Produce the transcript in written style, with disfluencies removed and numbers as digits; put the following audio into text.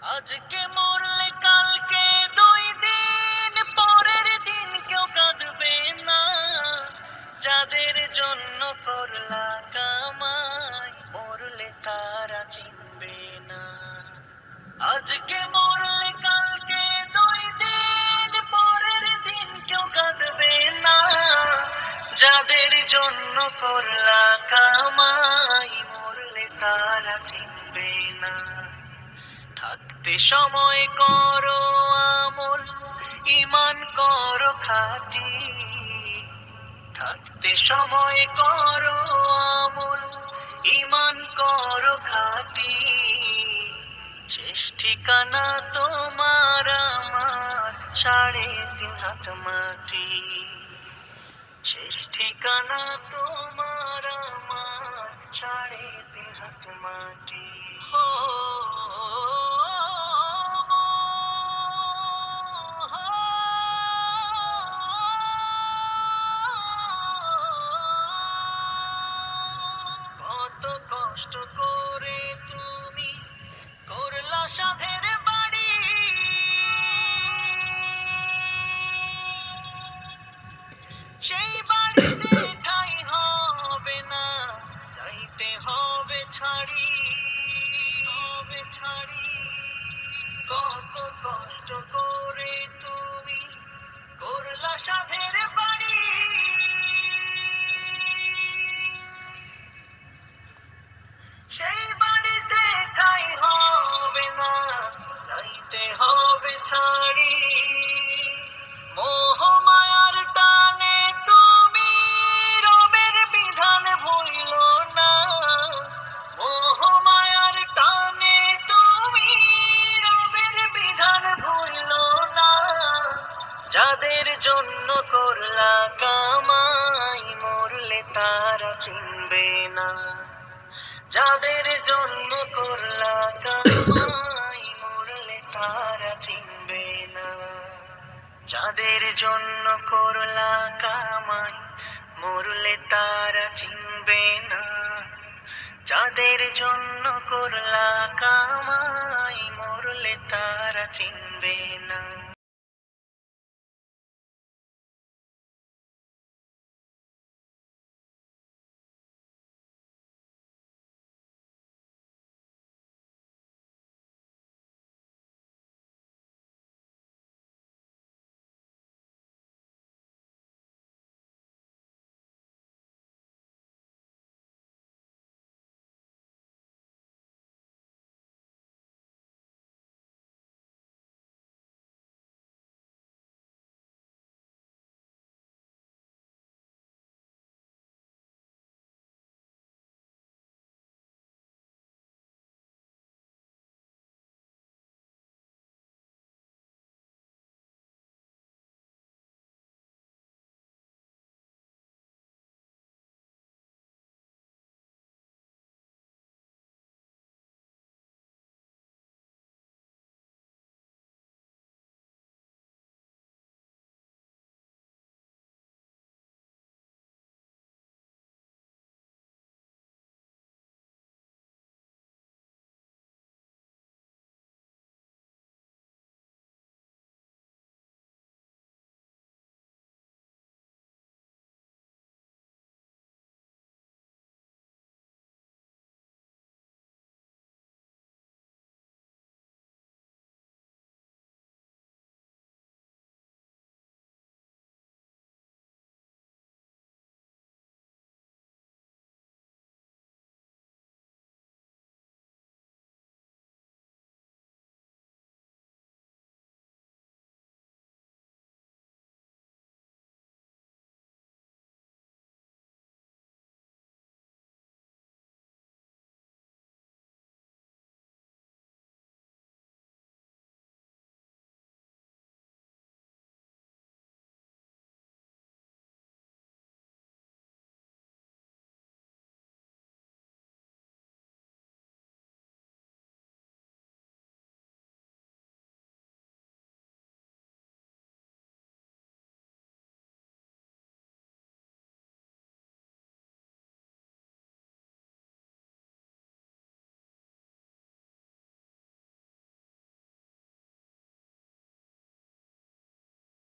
আজকে মরলে কালকে 2 দিন পরের দিন কেউ কাঁদবে না। যাদের জন্য করলা কামাই মরলে তারা চিনবে না। আজকে মরলে কালকে 2 দিন পরের দিন কেউ কাঁদবে না। যাদের জন্য করলা কামাই মরলে তারা চিনবে না। থাকতে সময় করো আমল, ঈমান করো খাঁটি। থাকতে সময় করো আমল, ঈমান করো খাঁটি। শেষ ঠিকানা তোমার আমার 3.5 হাত মাটি। শেষ ঠিকানা তোমার আমার 3.5 হাত মাটি। কত কষ্ট করে তুমি করলা সাধের বাড়ি। সেই বাড়িতে ঠাঁই হবে না, চাইতে হবে ছাড়ি। কত কষ্ট করে তুমি করলা সাধের বাড়ি। সেই বাড়িতে ঠাঁই হবে না, চাইতে হবে ছাড়ি। মোহ মায়ার টানে তুমি রবের বিধান ভুইলো না। মোহ মায়ার টানে তুমি রবের বিধান ভুইলো না। যাদের জন্য করলা কামাই মরলে তারা চিনবে না। যাদের জন্য করলা কামাই মরলে তারা চিনবে না। যাদের জন্য করলা কামাই মরলে তারা চিনবে না। যাদের জন্য করলা কামাই মরলে তারা চিনবে না।